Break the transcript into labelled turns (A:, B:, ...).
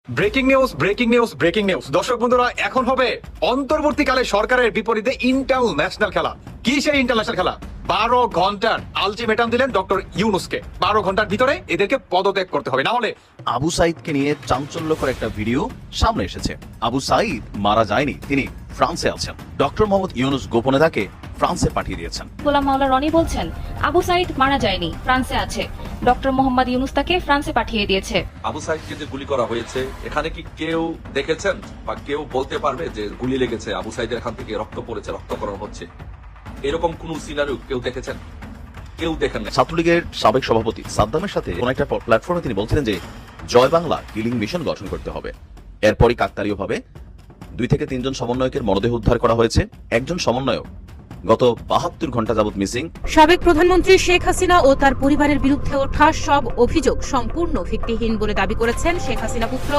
A: Breaking news breaking news breaking news দর্শক বন্ধুরা, এখন হবে অন্তর্বর্তীকালে সরকারের বিপরীতে ইন্টারন্যাশনাল খেলা। কি সেই ইন্টারন্যাশনাল খেলা? 12 ঘন্টার আলটিমেটাম দিলেন ডক্টর ইউনূসকে। 12 ঘন্টার ভিতরে এদেরকে পদত্যাগ করতে হবে, না হলে
B: আবু সাইদকে নিয়ে চাঞ্চল্যকর একটা ভিডিও সামনে এসেছে। আবু সাইদ মারা যায়নি, তিনি ফ্রান্সে আছেন। ডক্টর মোহাম্মদ ইউনূস গোপনে তাকে ফ্রান্সে পাঠিয়ে দিয়েছেন।
C: গোলাম মাওলা রনি বলছেন, আবু সাইদ মারা যায়নি, ফ্রান্সে আছে। ডক্টর মোহাম্মদ ইউনূস তাকে ফ্রান্সে পাঠিয়ে দিয়েছে।
D: আবু সাইদকে যে গুলি করা হয়েছে, এখানে কি কেউ দেখেছেন বা কেউ বলতে পারবে যে গুলি লেগেছে, আবু সাইদের এখান থেকে রক্ত পড়েছে, রক্তকরণ হচ্ছে, এরকম কোন সিনারিও কেউ দেখেছেন? কেউ দেখেন না।
B: ছাত্রলীগের সাবেক সভাপতি সাদ্দামের সাথে কোন একটা প্ল্যাটফর্মে তিনি বলছিলেন যে জয় বাংলা কিলিং মিশন গঠন করতে হবে। এরপরই কাকতালীয়ভাবে 2 থেকে 3 জন সমন্বয়কের মরদেহ উদ্ধার করা হয়েছে। একজন সমন্বয়ক গত 72 ঘন্টা যাবৎ মিসিং।
E: সাবেক প্রধানমন্ত্রী শেখ হাসিনা ও তার পরিবারের বিরুদ্ধে ওঠা সব অভিযোগ সম্পূর্ণ ভিত্তিহীন বলে দাবি করেছেন শেখ হাসিনা পুত্র